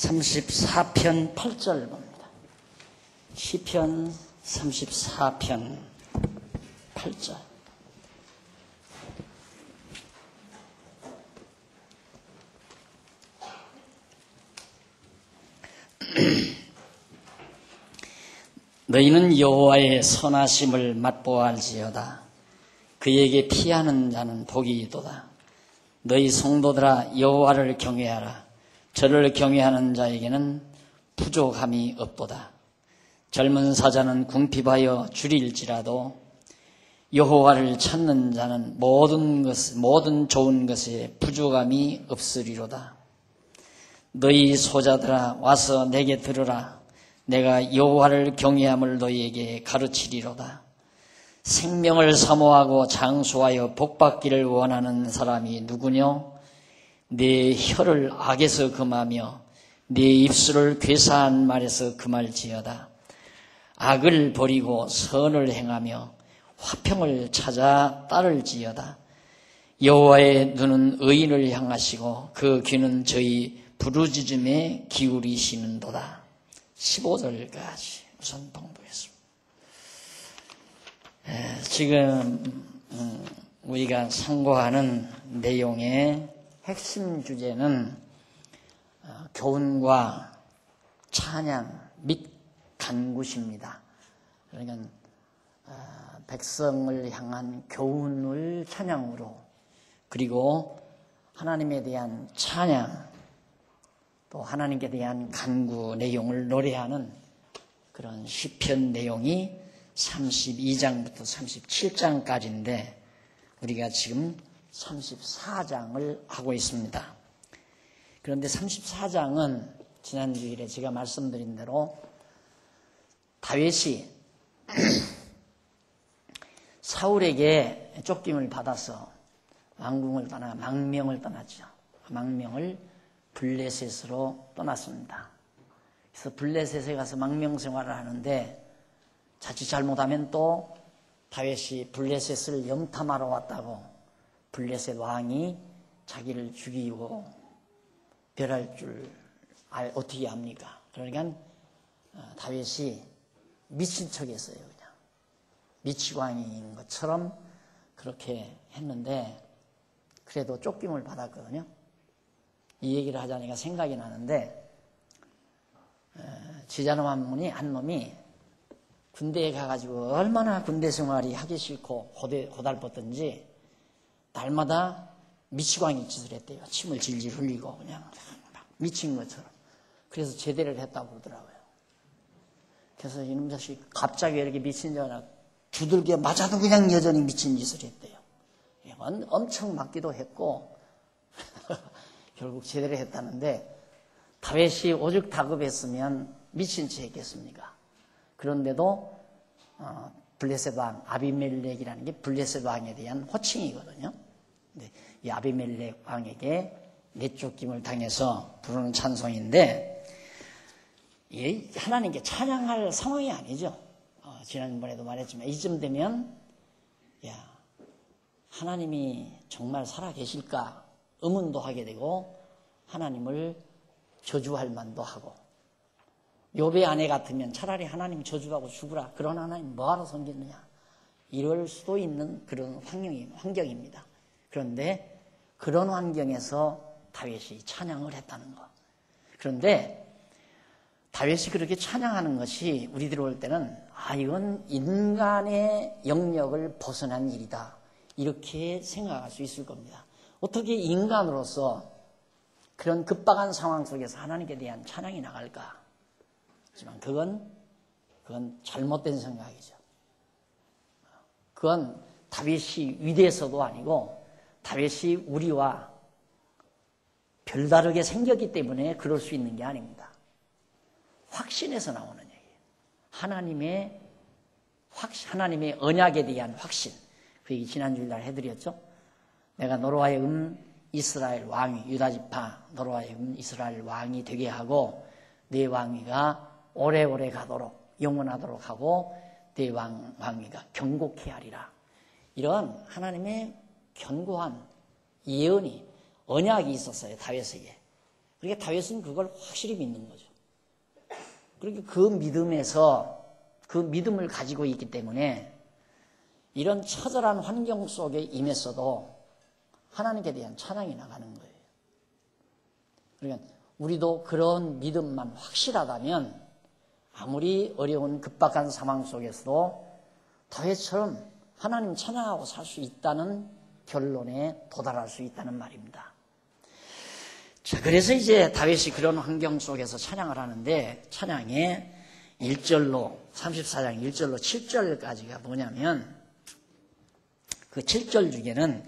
34편 8절 봅니다. 시편 34편 8절. 너희는 여호와의 선하심을 맛보아할지어다. 그에게 피하는 자는 복이 있도다. 너희 성도들아 여호와를 경외하라. 저를 경외하는 자에게는 부족함이 없도다. 젊은 사자는 궁핍하여 줄일지라도 여호와를 찾는 자는 모든 좋은 것에 부족함이 없으리로다. 너희 소자들아 와서 내게 들으라. 내가 여호와를 경외함을 너희에게 가르치리로다. 생명을 사모하고 장수하여 복받기를 원하는 사람이 누구뇨? 내 혀를 악에서 금하며 내 입술을 괴사한 말에서 금할지어다. 악을 버리고 선을 행하며 화평을 찾아 따를지어다. 여호와의 눈은 의인을 향하시고 그 귀는 저희 부르짖음에 기울이시는도다. 15절까지 우선 봉독했습니다. 지금 우리가 상고하는 내용의 핵심 주제는 교훈과 찬양 및 간구십니다. 그러니까 백성을 향한 교훈을 찬양으로, 그리고 하나님에 대한 찬양, 또 하나님께 대한 간구 내용을 노래하는 그런 시편 내용이 32장부터 37장까지인데 우리가 지금 34장을 하고 있습니다. 그런데 34장은 지난주일에 제가 말씀드린 대로 다윗이 사울에게 쫓김을 받아서 왕궁을 떠나 망명을 떠났죠. 망명을 블레셋으로 떠났습니다. 그래서 블레셋에 가서 망명 생활을 하는데 자칫 잘못하면 또 다윗이 블레셋을 염탐하러 왔다고 블레셋 왕이 자기를 죽이고 멸할 줄 어떻게 합니까? 그러니까 다윗이 미친 척했어요. 그냥 미치광이인 것처럼 그렇게 했는데 그래도 쫓김을 받았거든요. 이 얘기를 하자니까 생각이 나는데 지자놈 한 놈이 군대에 가가지고 얼마나 군대 생활이 하기 싫고 고달팠던지 날마다 미치광이 짓을 했대요. 침을 질질 흘리고 그냥 막 미친 것처럼. 그래서 제대를 했다고 그러더라고요. 그래서 이놈 자식 갑자기 이렇게 미친 줄 알아 두들겨 맞아도 그냥 여전히 미친 짓을 했대요. 엄청 맞기도 했고 결국 제대를 했다는데 다윗이 오죽 다급했으면 미친 채 했겠습니까? 그런데도 블레셋 왕 아비멜렉이라는 게 블레셋 왕에 대한 호칭이거든요. 근데 이 아비멜렉 왕에게 내쫓김을 당해서 부르는 찬송인데 이게 하나님께 찬양할 상황이 아니죠. 지난번에도 말했지만 이쯤 되면 하나님이 정말 살아계실까 의문도 하게 되고 하나님을 저주할 만도 하고, 욥의 아내 같으면 차라리 하나님 저주하고 죽으라. 그런 하나님 뭐하러 섬기느냐. 이럴 수도 있는 그런 환경입니다. 그런데 그런 환경에서 다윗이 찬양을 했다는 것. 그런데 다윗이 그렇게 찬양하는 것이 우리들 볼 때는 이건 인간의 영역을 벗어난 일이다. 이렇게 생각할 수 있을 겁니다. 어떻게 인간으로서 그런 급박한 상황 속에서 하나님께 대한 찬양이 나갈까? 하지만 그건 잘못된 생각이죠. 그건 다윗이 위대해서도 아니고 다윗이 우리와 별다르게 생겼기 때문에 그럴 수 있는 게 아닙니다. 확신에서 나오는 얘기예요. 하나님의 언약에 대한 확신. 그 얘기 지난주일날 해드렸죠. 내가 너로 하여금 이스라엘 왕이, 유다지파 너로 하여금 이스라엘 왕이 되게 하고 내 왕위가 오래오래 가도록 영원하도록 하고 내 왕위가 견고케 하리라. 이런 하나님의 견고한 예언이, 언약이 있었어요. 다윗에게. 그러니까 다윗은 그걸 확실히 믿는 거죠. 그러니까 그 믿음에서 그 믿음을 가지고 있기 때문에 이런 처절한 환경 속에 임했어도 하나님께 대한 찬양이 나가는 거예요. 그러니까 우리도 그런 믿음만 확실하다면 아무리 어려운 급박한 상황 속에서도 다윗처럼 하나님 찬양하고 살 수 있다는 결론에 도달할 수 있다는 말입니다. 자, 그래서 이제 다윗이 그런 환경 속에서 찬양을 하는데 찬양의 1절로 34장 1절로 7절까지가 뭐냐면 그 7절 중에는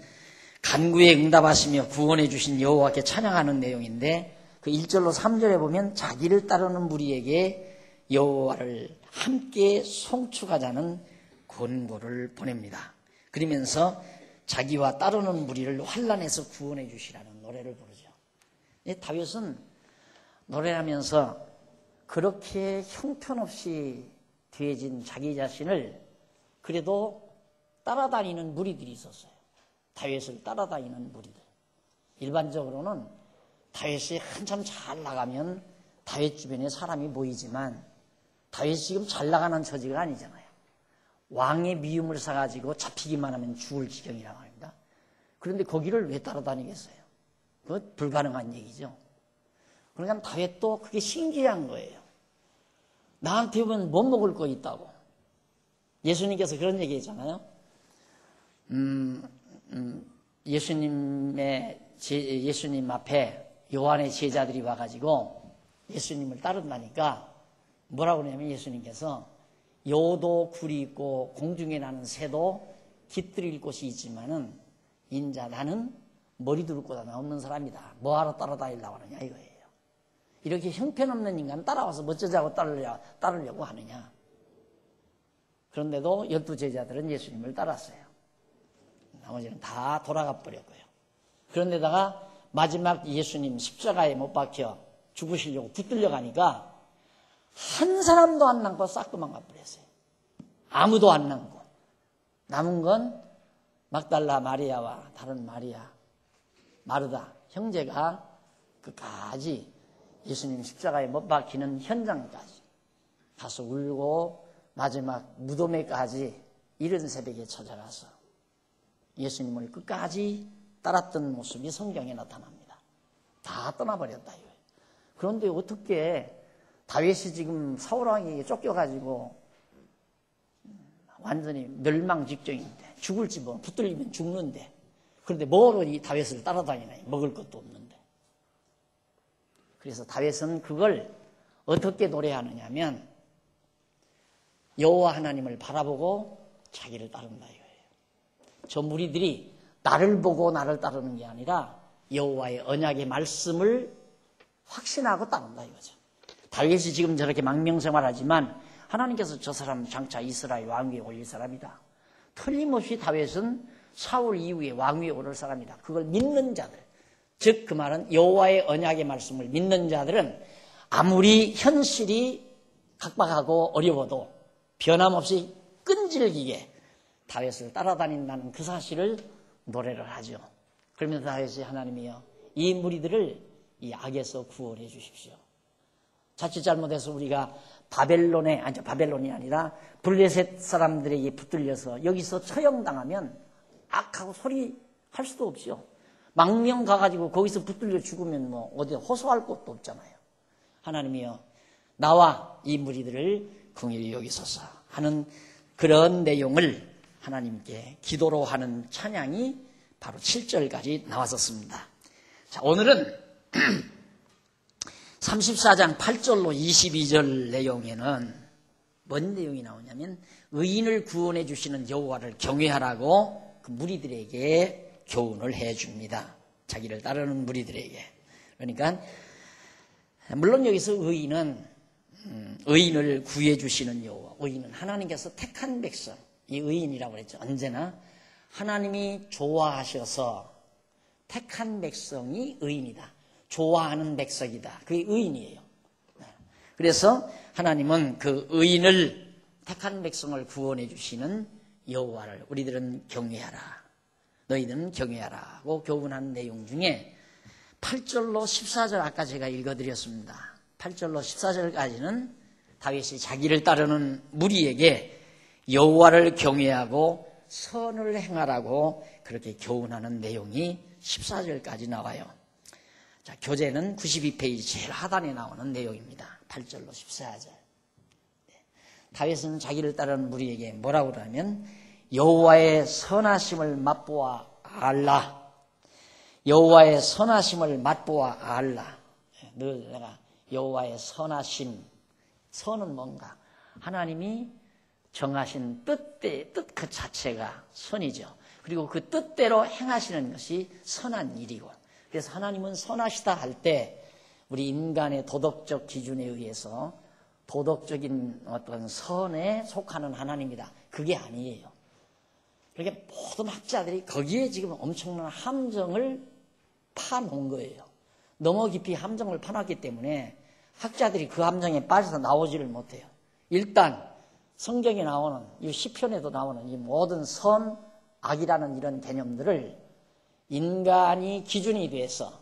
간구에 응답하시며 구원해 주신 여호와께 찬양하는 내용인데 그 1절로 3절에 보면 자기를 따르는 무리에게 여호와를 함께 송축하자는 권고를 보냅니다. 그러면서 자기와 따르는 무리를 환난에서 구원해 주시라는 노래를 부르죠. 다윗은 노래하면서 그렇게 형편없이 되어진 자기 자신을 그래도 따라다니는 무리들이 있었어요. 다윗을 따라다니는 무리들. 일반적으로는 다윗이 한참 잘 나가면 다윗 주변에 사람이 모이지만 다윗이 지금 잘 나가는 처지가 아니잖아요. 왕의 미움을 사가지고 잡히기만 하면 죽을 지경이라고 합니다. 그런데 거기를 왜 따라다니겠어요? 그건 불가능한 얘기죠. 그러니까 다윗도 그게 신기한 거예요. 나한테 오면 못 먹을 거 있다고. 예수님께서 그런 얘기 했잖아요. 예수님 앞에 요한의 제자들이 와가지고 예수님을 따른다니까 뭐라고 그러냐면 예수님께서 여도 굴이 있고 공중에 나는 새도 깃들일 곳이 있지만은 인자 나는 머리 둘 곳 하나 없는 사람이다. 뭐하러 따라다니려고 하느냐 이거예요. 이렇게 형편없는 인간 따라와서 멋져자고 따르려고 하느냐. 그런데도 12 제자들은 예수님을 따랐어요. 나머지는 다 돌아가 버렸고요. 그런데다가 마지막 예수님 십자가에 못 박혀 죽으시려고 붙들려 가니까 한 사람도 안 남고 싹 도망가 버렸어요. 아무도 안 남고 남은 건 막달라 마리아와 다른 마리아, 마르다 형제가 끝까지 예수님 십자가에 못 박히는 현장까지 가서 울고 마지막 무덤에까지 이른 새벽에 찾아가서 예수님을 끝까지 따랐던 모습이 성경에 나타납니다. 다 떠나버렸다 이거예요. 그런데 어떻게 다윗이 지금 사울왕에게 쫓겨가지고 완전히 멸망 직전인데 죽을지 뭐 붙들리면 죽는데 그런데 뭐로 이 다윗을 따라다니나 먹을 것도 없는데 그래서 다윗은 그걸 어떻게 노래하느냐면 여호와 하나님을 바라보고 자기를 따른다 이거예요. 저 무리들이 나를 보고 나를 따르는 게 아니라 여호와의 언약의 말씀을 확신하고 따른다 이거죠. 다윗이 지금 저렇게 망명생활하지만 하나님께서 저 사람 장차 이스라엘 왕위에 올릴 사람이다. 틀림없이 다윗은 사울 이후에 왕위에 오를 사람이다. 그걸 믿는 자들, 즉 그 말은 여호와의 언약의 말씀을 믿는 자들은 아무리 현실이 각박하고 어려워도 변함없이 끈질기게 다윗을 따라다닌다는 그 사실을 노래를 하죠. 그러면서 다윗이 하나님이여 이 무리들을 이 악에서 구원해 주십시오. 자칫 잘못해서 우리가 바벨론이 아니라 블레셋 사람들에게 붙들려서 여기서 처형당하면 악하고 소리 할 수도 없죠. 망명 가가지고 거기서 붙들려 죽으면 뭐 어디 호소할 곳도 없잖아요. 하나님이여 나와 이 무리들을 긍휼히 여기소서 하는 그런 내용을 하나님께 기도로 하는 찬양이 바로 7절까지 나왔었습니다. 자, 오늘은 34장 8절로 22절 내용에는 뭔 내용이 나오냐면 의인을 구원해 주시는 여호와를 경외하라고 그 무리들에게 교훈을 해줍니다. 자기를 따르는 무리들에게. 그러니까 물론 여기서 의인은 의인을 구해 주시는 여호와, 의인은 하나님께서 택한 백성, 이 의인이라고 그랬죠. 언제나 하나님이 좋아하셔서 택한 백성이 의인이다. 좋아하는 백성이다. 그게 의인이에요. 그래서 하나님은 그 의인을 택한 백성을 구원해 주시는 여호와를 우리들은 경외하라. 너희들은 경외하라고 교훈하는 내용 중에 8절로 14절 아까 제가 읽어드렸습니다. 8절로 14절까지는 다윗이 자기를 따르는 무리에게 여호와를 경외하고 선을 행하라고 그렇게 교훈하는 내용이 14절까지 나와요. 자, 교재는 92페이지 제일 하단에 나오는 내용입니다. 8절로 14절. 다윗은 자기를 따르는 무리에게 뭐라고 그러냐면 여호와의 선하심을 맛보아 알라. 여호와의 선하심을 맛보아 알라. 늘 내가 여호와의 선하심, 선은 뭔가? 하나님이 정하신 뜻 그 자체가 선이죠. 그리고 그 뜻대로 행하시는 것이 선한 일이고, 그래서 하나님은 선하시다 할 때 우리 인간의 도덕적 기준에 의해서 도덕적인 어떤 선에 속하는 하나님이다. 그게 아니에요. 그러니까 모든 학자들이 거기에 지금 엄청난 함정을 파놓은 거예요. 너무 깊이 함정을 파놨기 때문에 학자들이 그 함정에 빠져서 나오지를 못해요. 일단 성경에 나오는 이 시편에도 나오는 이 모든 선, 악이라는 이런 개념들을 인간이 기준이 돼서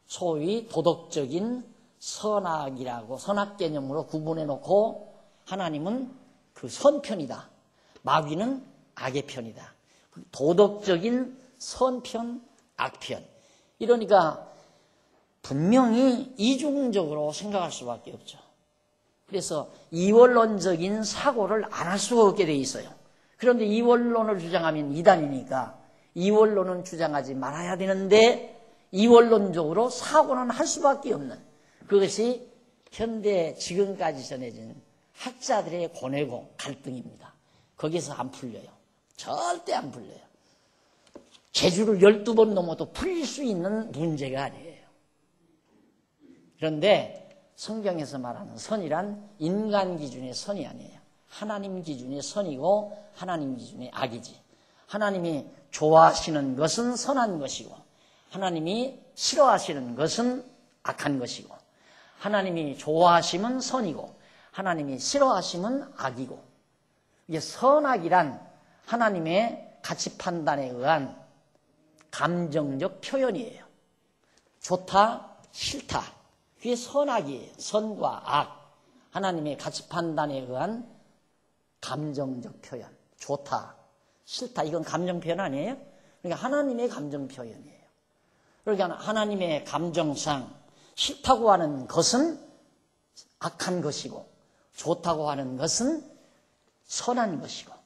소위 도덕적인 선악이라고 선악 개념으로 구분해 놓고 하나님은 그 선편이다. 마귀는 악의 편이다. 도덕적인 선편, 악편. 이러니까 분명히 이중적으로 생각할 수밖에 없죠. 그래서 이원론적인 사고를 안 할 수가 없게 돼 있어요. 그런데 이원론을 주장하면 이단이니까 이원론은 주장하지 말아야 되는데 이원론적으로 사고는 할 수밖에 없는, 그것이 현대 지금까지 전해진 학자들의 고뇌고 갈등입니다. 거기서 안 풀려요. 절대 안 풀려요. 제주를 12번 넘어도 풀릴 수 있는 문제가 아니에요. 그런데 성경에서 말하는 선이란 인간 기준의 선이 아니에요. 하나님 기준의 선이고 하나님 기준의 악이지. 하나님이 좋아하시는 것은 선한 것이고 하나님이 싫어하시는 것은 악한 것이고, 하나님이 좋아하시면 선이고 하나님이 싫어하시면 악이고, 이게 선악이란 하나님의 가치 판단에 의한 감정적 표현이에요. 좋다, 싫다. 그게 선악이에요. 선과 악. 하나님의 가치 판단에 의한 감정적 표현. 좋다, 싫다. 이건 감정 표현 아니에요? 그러니까 하나님의 감정 표현이에요. 그러니까 하나님의 감정상 싫다고 하는 것은 악한 것이고 좋다고 하는 것은 선한 것이고,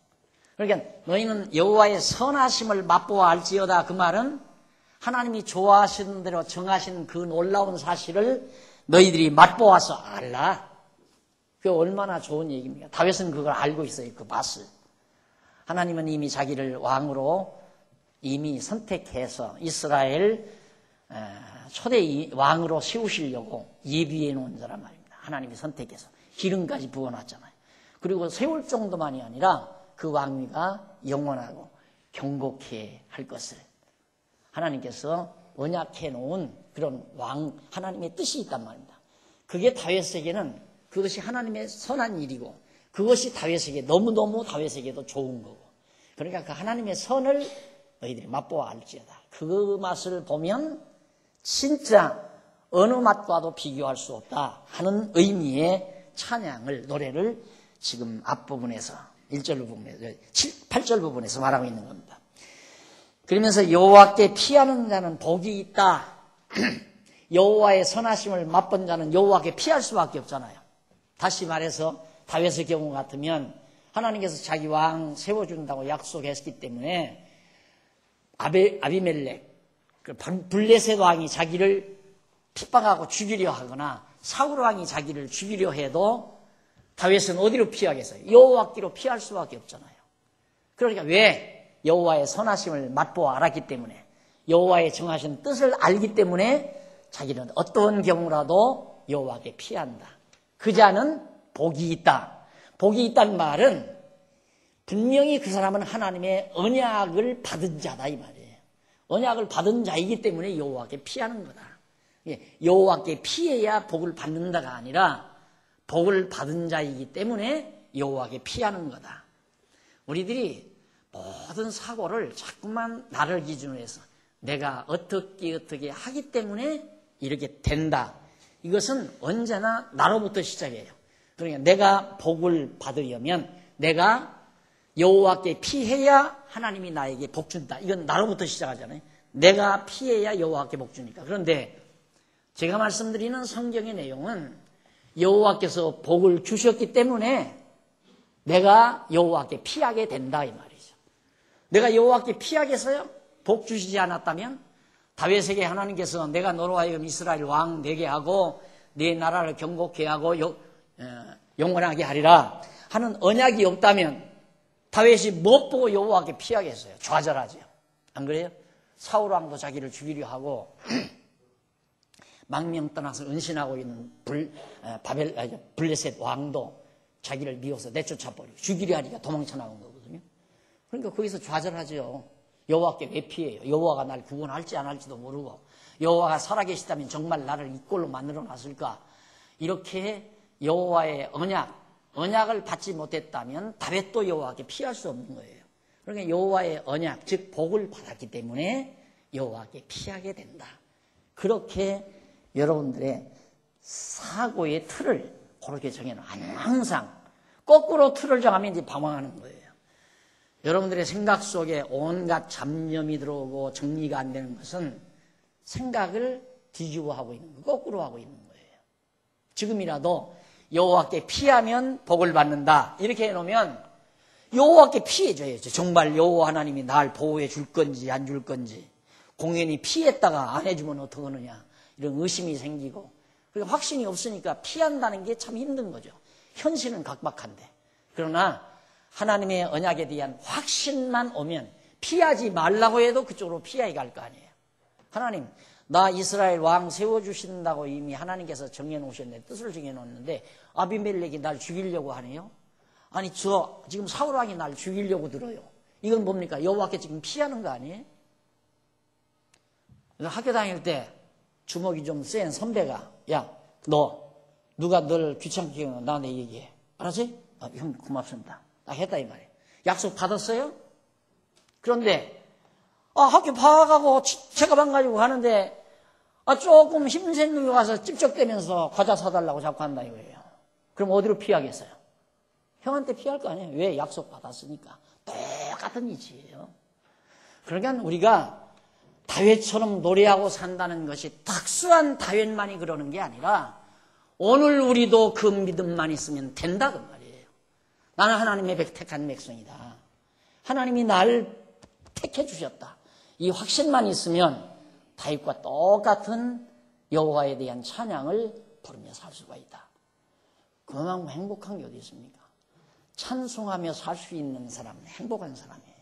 그러니까 너희는 여호와의 선하심을 맛보아 알지어다. 그 말은 하나님이 좋아하시는 대로 정하신 그 놀라운 사실을 너희들이 맛보아서 알라. 그게 얼마나 좋은 얘기입니까? 다윗은 그걸 알고 있어요. 그 맛을. 하나님은 이미 자기를 왕으로 이미 선택해서 이스라엘 초대 왕으로 세우시려고 예비해 놓은 자란 말입니다. 하나님이 선택해서 기름까지 부어놨잖아요. 그리고 세울 정도만이 아니라 그 왕위가 영원하고 경고케 할 것을 하나님께서 언약해 놓은 그런 왕, 하나님의 뜻이 있단 말입니다. 그게 다윗에게는 그것이 하나님의 선한 일이고 그것이 다윗에게 너무너무 다윗에게도 좋은 거고, 그러니까 그 하나님의 선을 너희들이 맛보아 알지어다. 그 맛을 보면 진짜 어느 맛과도 비교할 수 없다 하는 의미의 찬양을, 노래를 지금 앞부분에서 1절 부분에서 8절 부분에서 말하고 있는 겁니다. 그러면서 여호와께 피하는 자는 복이 있다. 여호와의 선하심을 맛본 자는 여호와께 피할 수밖에 없잖아요. 다시 말해서 다윗의 경우 같으면 하나님께서 자기 왕 세워준다고 약속했기 때문에 아비멜렉, 블레셋 왕이 자기를 핍박하고 죽이려 하거나 사울 왕이 자기를 죽이려 해도 다윗은 어디로 피하겠어요? 여호와께로 피할 수밖에 없잖아요. 그러니까 왜? 여호와의 선하심을 맛보아 알았기 때문에, 여호와의 정하신 뜻을 알기 때문에 자기는 어떤 경우라도 여호와께 피한다. 그 자는 복이 있다. 복이 있다는 말은 분명히 그 사람은 하나님의 언약을 받은 자다 이 말이에요. 언약을 받은 자이기 때문에 여호와께 피하는 거다. 여호와께 피해야 복을 받는다가 아니라 복을 받은 자이기 때문에 여호와께 피하는 거다. 우리들이 모든 사고를 자꾸만 나를 기준으로 해서 내가 어떻게 하기 때문에 이렇게 된다. 이것은 언제나 나로부터 시작해요. 그러니까 내가 복을 받으려면 내가 여호와께 피해야 하나님이 나에게 복 준다. 이건 나로부터 시작하잖아요. 내가 피해야 여호와께 복 주니까. 그런데 제가 말씀드리는 성경의 내용은 여호와께서 복을 주셨기 때문에 내가 여호와께 피하게 된다 이 말이죠. 내가 여호와께 피하겠어요? 복 주시지 않았다면 다윗에게 하나님께서 내가 너로 하여금 이스라엘 왕 되게 하고 네 나라를 경고케 하고 영원하게 하리라 하는 언약이 없다면 다윗이 못 보고 여호와께 피하겠어요? 좌절하죠. 안 그래요? 사울 왕도 자기를 죽이려 하고 망명 떠나서 은신하고 있는 블레셋 왕도 자기를 미워서 내쫓아버리고 죽이려 하니까 도망쳐 나온 거거든요. 그러니까 거기서 좌절하죠. 여호와께 왜 피해요? 여호와가 날 구원할지 안 할지도 모르고 여호와가 살아계시다면 정말 나를 이 꼴로 만들어 놨을까? 이렇게 여호와의 언약을 받지 못했다면 다윗도 여호와께 피할 수 없는 거예요. 그러니까 여호와의 언약, 즉 복을 받았기 때문에 여호와께 피하게 된다. 그렇게 여러분들의 사고의 틀을 그렇게 정해놓으면 항상 거꾸로 틀을 정하면 이제 방황하는 거예요. 여러분들의 생각 속에 온갖 잡념이 들어오고 정리가 안 되는 것은 생각을 뒤집어 하고 있는 거예요. 거꾸로 하고 있는 거예요. 지금이라도 여호와께 피하면 복을 받는다. 이렇게 해놓으면 여호와께 피해줘야죠. 정말 여호와 하나님이 날 보호해 줄 건지 안 줄 건지 공연히 피했다가 안 해주면 어떡하느냐 이런 의심이 생기고 그러니까 확신이 없으니까 피한다는 게 참 힘든 거죠. 현실은 각박한데 그러나 하나님의 언약에 대한 확신만 오면 피하지 말라고 해도 그쪽으로 피하게 갈 거 아니에요. 하나님 나 이스라엘 왕 세워주신다고 이미 하나님께서 정해놓으셨는데 뜻을 정해놓았는데 아비멜렉이 날 죽이려고 하네요. 아니 저 지금 사울 왕이 날 죽이려고 들어요. 이건 뭡니까? 여호와께 지금 피하는 거 아니에요? 학교 다닐 때 주먹이 좀 센 선배가 야 너 누가 널 귀찮게 하면 나한테 얘기해. 알았지? 형 고맙습니다. 나 했다 이 말이에요. 약속 받았어요? 그런데 학교 파가고 책가방 가지고 가는데 조금 힘센 놈이 와서 찝쩍대면서 과자 사달라고 자꾸 한다 이거예요. 그럼 어디로 피하겠어요? 형한테 피할 거 아니에요. 왜? 약속 받았으니까. 똑같은 이치예요. 그러니까 우리가 다윗처럼 노래하고 산다는 것이 특수한 다윗만이 그러는 게 아니라 오늘 우리도 그 믿음만 있으면 된다 그 말이에요. 나는 하나님의 택한 백성이다. 하나님이 나를 택해 주셨다. 이 확신만 있으면 다윗과 똑같은 여호와에 대한 찬양을 부르며 살 수가 있다. 그만큼 행복한 게 어디 있습니까? 찬송하며 살 수 있는 사람은 행복한 사람이에요.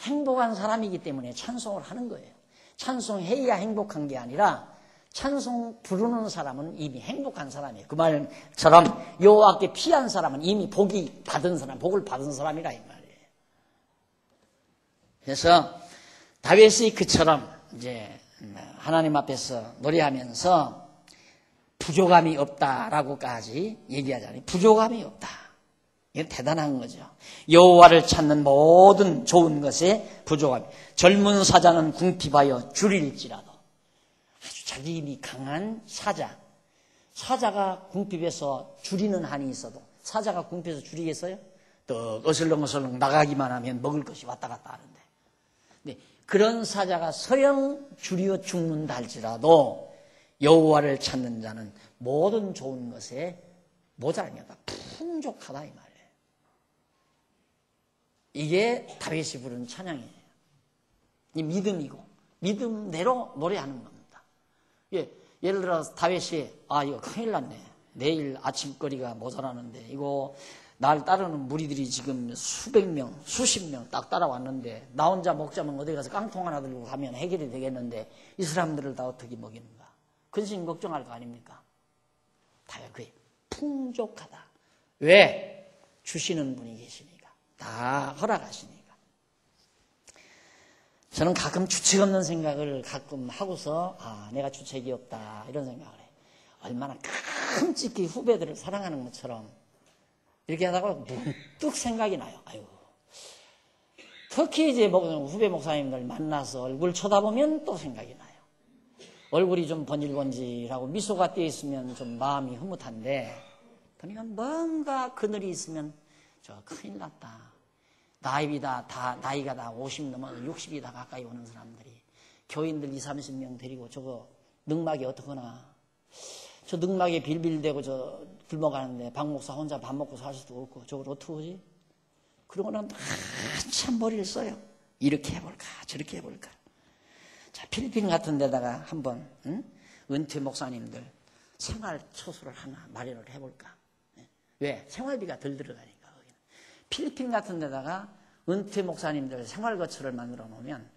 행복한 사람이기 때문에 찬송을 하는 거예요. 찬송해야 행복한 게 아니라 찬송 부르는 사람은 이미 행복한 사람이에요. 그 말처럼 여호와께 피한 사람은 이미 복을 받은 사람이라 이 말이에요. 그래서 다윗이 그처럼 이제 하나님 앞에서 노래하면서 부족함이 없다라고까지 얘기하잖아요. 부족함이 없다. 이건 대단한 거죠. 여호와를 찾는 모든 좋은 것에 부족함이. 젊은 사자는 궁핍하여 줄일지라도. 아주 자기 힘이 강한 사자가 궁핍해서 줄이는 한이 있어도 사자가 궁핍해서 줄이겠어요? 또 어슬렁어슬렁 나가기만 하면 먹을 것이 왔다 갔다 하는데. 근데 그런 사자가 서령 줄여 죽는다 할지라도 여호와를 찾는 자는 모든 좋은 것에 모자라니까 풍족하다 이 말이에요. 이게 다윗이 부른 찬양이에요. 이 믿음이고 믿음대로 노래하는 겁니다. 예를 들어 다윗이 이거 큰일 났네. 내일 아침거리가 모자라는데 이거 날 따르는 무리들이 지금 수백 명, 수십 명 딱 따라왔는데 나 혼자 먹자면 어디 가서 깡통 하나 들고 가면 해결이 되겠는데 이 사람들을 다 어떻게 먹이는가. 근심 걱정할 거 아닙니까? 다윗 그게 풍족하다. 왜? 주시는 분이 계시니까. 다 허락하시니까. 저는 가끔 주책 없는 생각을 가끔 하고서 내가 주책이 없다 이런 생각을 해요. 얼마나 끔찍히 후배들을 사랑하는 것처럼 이렇게 하다가 문득 생각이 나요. 특히 이제 후배 목사님들 만나서 얼굴 쳐다보면 또 생각이 나요. 얼굴이 좀 번질번질하고 미소가 띄어 있으면 좀 마음이 흐뭇한데, 그러니까 뭔가 그늘이 있으면 저 큰일 났다. 나이가 다 50 넘어서 60이 다 가까이 오는 사람들이 교인들 20, 30명 데리고 저거 늑막이 어떡하나. 저 늑막에 빌빌대고 저 굶어가는데 박 목사 혼자 밥 먹고 살 수도 없고 저걸 어떡하지? 그러고는 한참 머리를 써요. 이렇게 해볼까 저렇게 해볼까. 자, 필리핀 같은 데다가 한번 은퇴 목사님들 생활 처소를 하나 마련을 해볼까. 왜? 생활비가 덜 들어가니까. 거기는. 필리핀 같은 데다가 은퇴 목사님들 생활 거처를 만들어 놓으면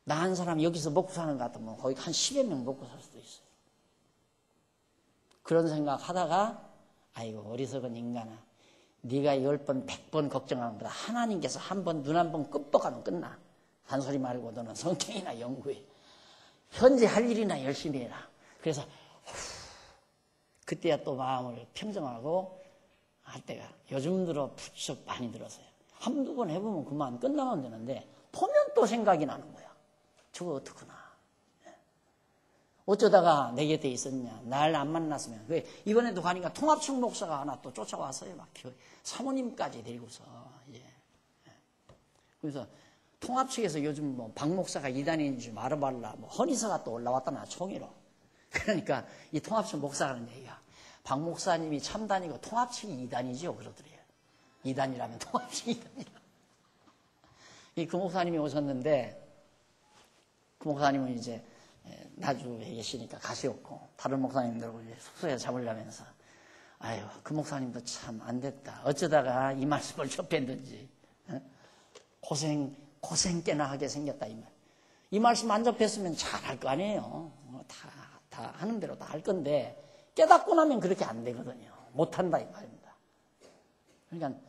나 한 사람 여기서 먹고 사는 것 같으면 거의 한 10여 명 먹고 살 수도 있어요. 그런 생각 하다가 아이고 어리석은 인간아, 네가 10번 100번 걱정하는 것보다 하나님께서 한 번 눈 한 번 끔뻑하면 끝나. 잔소리 말고 너는 성경이나 연구해. 현재 할 일이나 열심히 해라. 그래서 그때야 또 마음을 평정하고 할 때가 요즘 들어 부쩍 많이 들었어요. 한두 번 해보면 그만 끝나면 되는데 보면 또 생각이 나는 거야. 저거 어떡하나. 어쩌다가 내 곁에 있었냐. 날 안 만났으면. 왜 이번에도 가니까 통합청 목사가 하나 또 쫓아왔어요. 막 사모님까지 데리고서. 예. 그래서 통합 측에서 요즘 뭐 박 목사가 이단인지 말아발라 뭐 허니서가 또 올라왔다나 총회로. 그러니까 이 통합측 목사가 하는 얘기야. 박 목사님이 참단이고 통합측이 이단이죠 그러더래요. 이단이라면 통합측이 이단이라. 그 목사님이 오셨는데 그 목사님은 이제 나주에 계시니까 가시었고 다른 목사님들하고 이제 숙소에 잡으려면서 아유 그 목사님도 참 안 됐다. 어쩌다가 이 말씀을 접했는지 고생 꽤나 하게 생겼다 이 말. 이 말씀 안 접했으면 잘할 거 아니에요. 다 하는 대로 다 할 건데 깨닫고 나면 그렇게 안 되거든요. 못한다 이 말입니다. 그러니까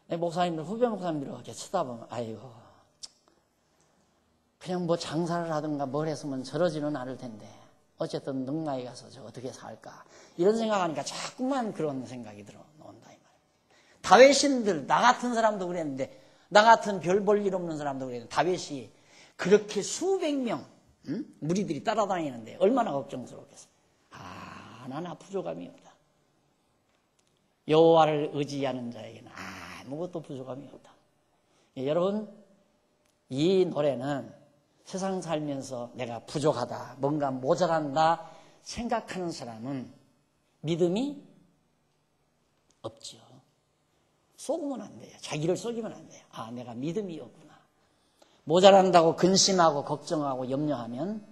내 목사님들 후배 목사님들 이렇게 쳐다보면 아이고 그냥 뭐 장사를 하든가 뭘 했으면 저러지는 않을 텐데 어쨌든 능라에 가서 저 어떻게 살까 이런 생각하니까 자꾸만 그런 생각이 들어온다 이 말이에요. 다윗신들 나 같은 사람도 그랬는데 나 같은 별 볼 일 없는 사람도 그랬는데 다윗이 그렇게 수백 명 무리들이 따라다니는데 얼마나 걱정스럽겠어요. 하나나 부족함이 없다. 여호와를 의지하는 자에게는 아무것도 부족함이 없다. 여러분 이 노래는 세상 살면서 내가 부족하다, 뭔가 모자란다 생각하는 사람은 믿음이 없죠. 속으면 안 돼요. 자기를 속이면 안 돼요. 내가 믿음이 없구나. 모자란다고 근심하고 걱정하고 염려하면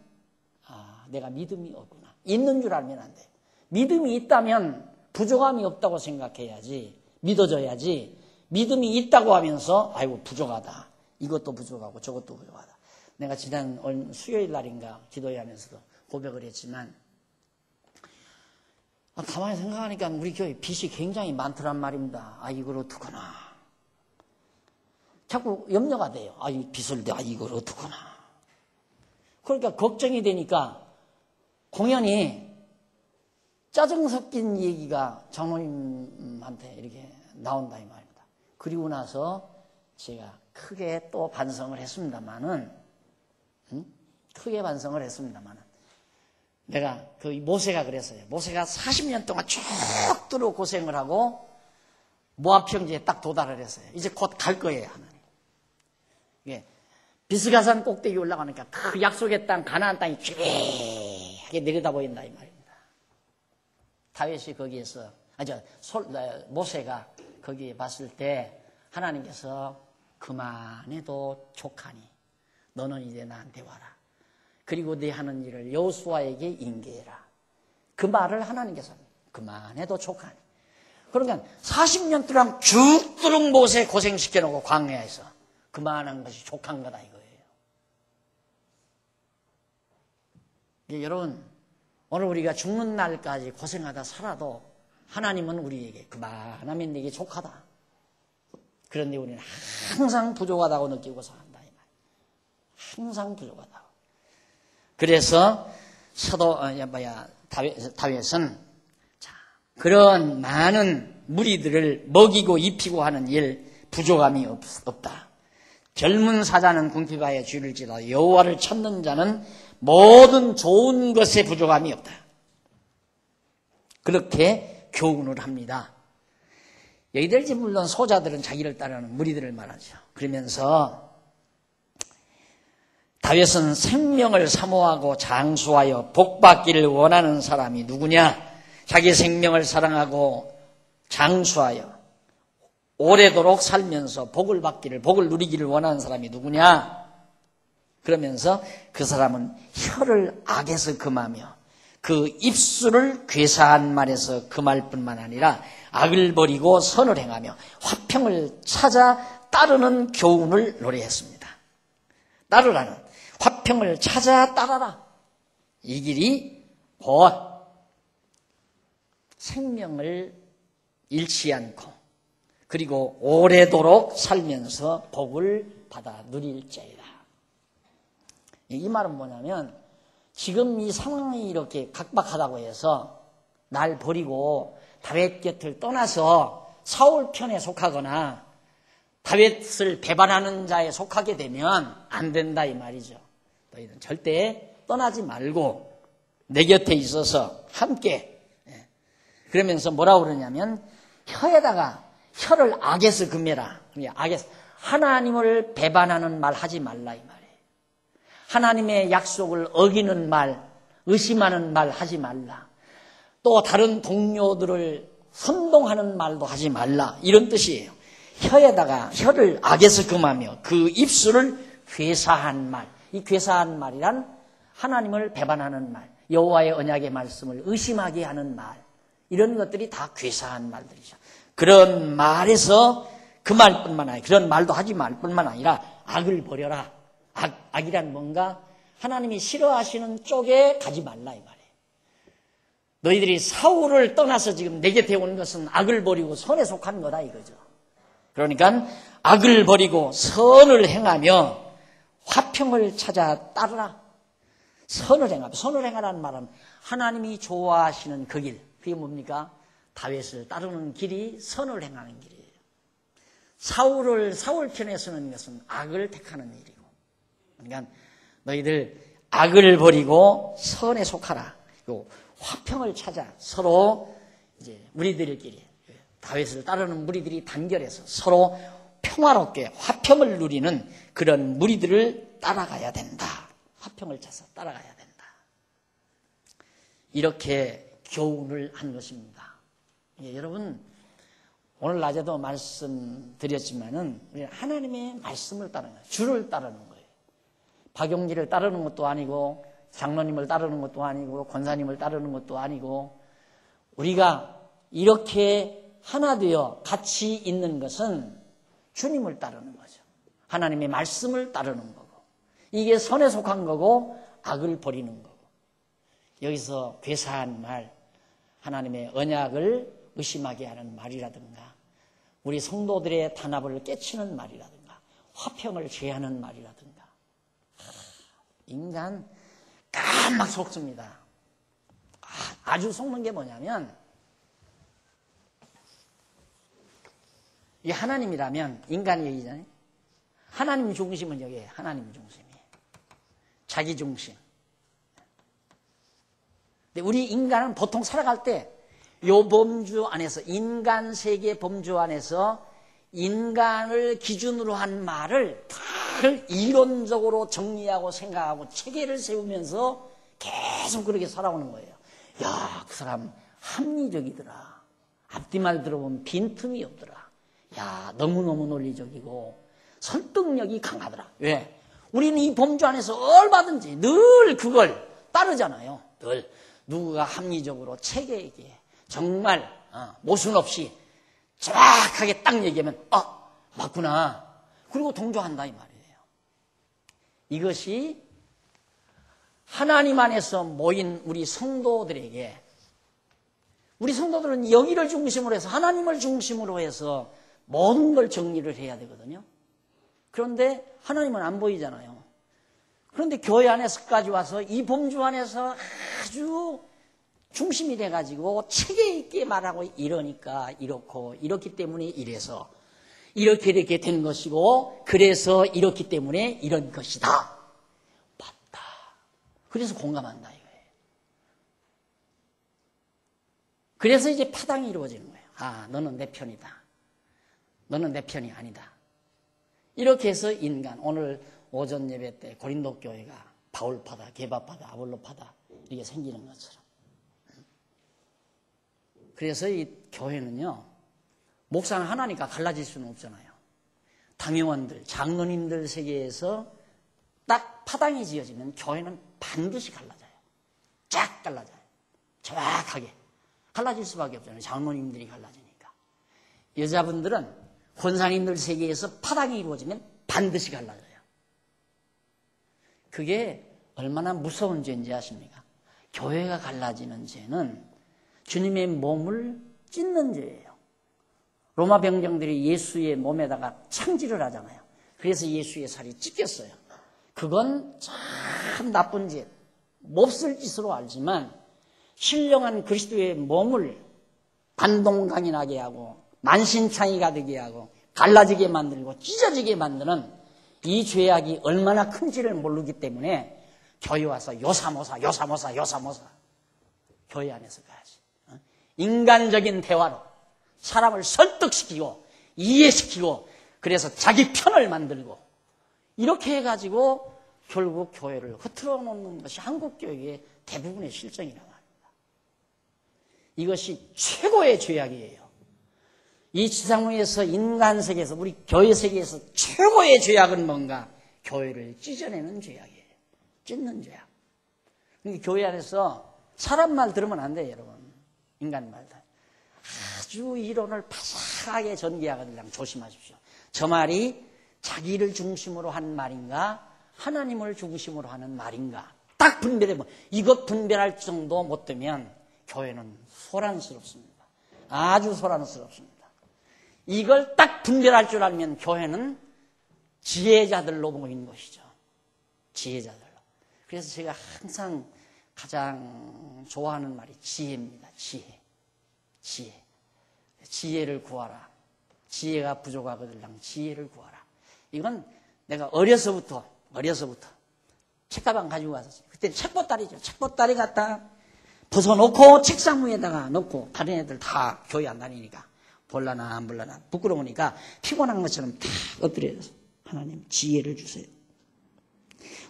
내가 믿음이 없구나. 있는 줄 알면 안 돼요. 믿음이 있다면 부족함이 없다고 생각해야지 믿어져야지 믿음이 있다고 하면서 아이고 부족하다. 이것도 부족하고 저것도 부족하다. 내가 지난 수요일 날인가 기도회 하면서도 고백을 했지만 가만히 생각하니까 우리 교회 빚이 굉장히 많더란 말입니다. 이걸 어떡하나. 자꾸 염려가 돼요. 이 빚을 이걸 어떡하나. 그러니까 걱정이 되니까 공연이 짜증 섞인 얘기가 장모님한테 이렇게 나온다 이 말입니다. 그리고 나서 제가 크게 또 반성을 했습니다만은 내가 그 모세가 그랬어요. 모세가 40년 동안 쭉 들어 고생을 하고 모압 평지에 딱 도달을 했어요. 이제 곧 갈 거예요 하나님. 이게 비스가산 꼭대기 올라가니까 그 약속의 땅 가나안 땅이 쥐하게 내려다 보인다 이 말입니다. 다윗이 거기에서 모세가 거기에 봤을 때 하나님께서 그만해도 족하니 너는 이제 나한테 와라. 그리고 네 하는 일을 여호수아에게 인계해라. 그 말을 하나님께서 그만해도 족하니. 그러니까 40년 동안 죽도록 모세 고생시켜놓고 광야에서 그만한 것이 족한 거다 이거예요. 여러분 오늘 우리가 죽는 날까지 고생하다 살아도 하나님은 우리에게 그만하면 내게 족하다. 그런데 우리는 항상 부족하다고 느끼고 산다 이 말. 항상 부족하다고. 그래서 다윗은 그런 많은 무리들을 먹이고 입히고 하는 일 부족함이 없다. 젊은 사자는 궁핍하여 쥐를 찌다 여호와를 찾는 자는 모든 좋은 것에 부족함이 없다. 그렇게 교훈을 합니다. 여기들 지금 물론 소자들은 자기를 따르는 무리들을 말하죠. 그러면서 다윗은 생명을 사모하고 장수하여 복받기를 원하는 사람이 누구냐? 자기 생명을 사랑하고 장수하여 오래도록 살면서 복을 누리기를 원하는 사람이 누구냐? 그러면서 그 사람은 혀를 악에서 금하며 그 입술을 괴사한 말에서 금할 뿐만 아니라 악을 버리고 선을 행하며 화평을 찾아 따르는 교훈을 노래했습니다. 따르라는 화평을 찾아 따라라. 이 길이 곧 생명을 잃지 않고 그리고 오래도록 살면서 복을 받아 누릴지어다. 이 말은 뭐냐면 지금 이 상황이 이렇게 각박하다고 해서 날 버리고 다윗 곁을 떠나서 사울 편에 속하거나 다윗을 배반하는 자에 속하게 되면 안 된다 이 말이죠. 너희는 절대 떠나지 말고 내 곁에 있어서 함께. 그러면서 뭐라고 그러냐면 혀를 악에서 금해라. 악에서 하나님을 배반하는 말 하지 말라 이 말이에요. 하나님의 약속을 어기는 말, 의심하는 말 하지 말라. 또 다른 동료들을 선동하는 말도 하지 말라. 이런 뜻이에요. 혀를 악에서 금하며 그 입술을 괴사한 말. 이 괴사한 말이란 하나님을 배반하는 말, 여호와의 언약의 말씀을 의심하게 하는 말. 이런 것들이 다 괴사한 말들이죠. 그런 말에서 금할 뿐만 아니라 그런 말도 하지 말 뿐만 아니라 악을 버려라. 악이란 뭔가 하나님이 싫어하시는 쪽에 가지 말라 이 말이에요. 너희들이 사울을 떠나서 지금 내 곁에 온 것은 악을 버리고 선에 속한 거다 이거죠. 그러니까 악을 버리고 선을 행하며 화평을 찾아 따르라. 선을 행하라는 말은 하나님이 좋아하시는 그 길. 그게 뭡니까? 다윗을 따르는 길이 선을 행하는 길이에요. 사울 편에 서는 것은 악을 택하는 일이고. 그러니까 너희들 악을 버리고 선에 속하라. 그리고 화평을 찾아 서로 이제 무리들끼리 다윗을 따르는 무리들이 단결해서 서로 평화롭게 화평을 누리는 그런 무리들을 따라가야 된다. 화평을 찾아서 따라가야 된다. 이렇게 교훈을 한 것입니다. 여러분 오늘 낮에도 말씀드렸지만은 우리는 하나님의 말씀을 따르는 거예요. 주를 따르는 거예요. 박용기를 따르는 것도 아니고 장로님을 따르는 것도 아니고 권사님을 따르는 것도 아니고 우리가 이렇게 하나 되어 같이 있는 것은 주님을 따르는 거죠. 하나님의 말씀을 따르는 거고 이게 선에 속한 거고 악을 버리는 거고 여기서 괴사한 말 하나님의 언약을 의심하게 하는 말이라든가 우리 성도들의 단합을 깨치는 말이라든가 화평을 제하는 말이라든가 인간 깜막 속습니다. 아주 속는 게 뭐냐면 이 하나님이라면 인간이 얘기잖아요. 하나님 중심은 여기에요. 하나님 중심이에요. 자기 중심. 근데 우리 인간은 보통 살아갈 때 요 범주 안에서 인간 세계 범주 안에서 인간을 기준으로 한 말을 다 이론적으로 정리하고 생각하고 체계를 세우면서 계속 그렇게 살아오는 거예요. 야, 그 사람 합리적이더라. 앞뒤말 들어보면 빈틈이 없더라. 야, 너무너무 논리적이고 설득력이 강하더라. 왜? 우리는 이 범주 안에서 얼마든지 늘 그걸 따르잖아요. 늘 누구가 합리적으로 체계 있게 정말 모순 없이 정확하게 딱 얘기하면 맞구나. 그리고 동조한다 이 말이에요. 이것이 하나님 안에서 모인 우리 성도들에게 우리 성도들은 여기를 중심으로 해서 하나님을 중심으로 해서 모든 걸 정리를 해야 되거든요. 그런데 하나님은 안 보이잖아요. 그런데 교회 안에서까지 와서 이 범주 안에서 아주 중심이 돼가지고 체계 있게 말하고 이러니까 이렇고 이렇기 때문에 이래서 이렇게 된 것이고 그래서 이렇기 때문에 이런 것이다. 맞다. 그래서 공감한다 이거예요. 그래서 이제 파당이 이루어지는 거예요. 아, 너는 내 편이다. 너는 내 편이 아니다. 이렇게 해서 인간, 오늘 오전 예배 때 고린도 교회가 바울파다, 게바파다, 아볼로파다 이렇게 생기는 것처럼. 그래서 이 교회는요, 목사는 하나니까 갈라질 수는 없잖아요. 당회원들, 장로님들 세계에서 딱 파당이 지어지면 교회는 반드시 갈라져요. 쫙 갈라져요. 정확하게. 갈라질 수밖에 없잖아요. 장로님들이 갈라지니까. 여자분들은 권사님들 세계에서 파당이 이루어지면 반드시 갈라져요. 그게 얼마나 무서운 죄인지 아십니까? 교회가 갈라지는 죄는 주님의 몸을 찢는 죄예요. 로마 병정들이 예수의 몸에다가 창질을 하잖아요. 그래서 예수의 살이 찢겼어요. 그건 참 나쁜 죄, 몹쓸 짓으로 알지만 신령한 그리스도의 몸을 반동강인하게 하고 만신창이가 되게 하고 갈라지게 만들고 찢어지게 만드는 이 죄악이 얼마나 큰지를 모르기 때문에 교회 와서 요사모사 교회 안에서 가야지. 인간적인 대화로 사람을 설득시키고 이해시키고 그래서 자기 편을 만들고 이렇게 해가지고 결국 교회를 흐트러 놓는 것이 한국교회의 대부분의 실정이라고 합니다. 이것이 최고의 죄악이에요. 이 지상위에서 인간 세계에서 우리 교회 세계에서 최고의 죄악은 뭔가? 교회를 찢어내는 죄악이에요. 찢는 죄악. 그러니까 교회 안에서 사람 말 들으면 안 돼요, 여러분. 인간 말들. 아주 이론을 바삭하게 전개하거든요. 조심하십시오. 저 말이 자기를 중심으로 한 말인가 하나님을 중심으로 하는 말인가 딱 분별해보면 이것 분별할 정도 못 되면 교회는 소란스럽습니다. 아주 소란스럽습니다. 이걸 딱 분별할 줄 알면 교회는 지혜자들로 모인 것이죠. 지혜자들로. 그래서 제가 항상 가장 좋아하는 말이 지혜입니다. 지혜. 지혜를 구하라. 지혜가 부족하거든 지혜를 구하라. 이건 내가 어려서부터 책가방 가지고 와서 그때 책보따리죠. 책보따리 갖다 벗어놓고 책상 위에다가 놓고 다른 애들 다 교회 안 다니니까 볼라나 안 볼라나 부끄러우니까 피곤한 것처럼 다 엎드려서 하나님 지혜를 주세요.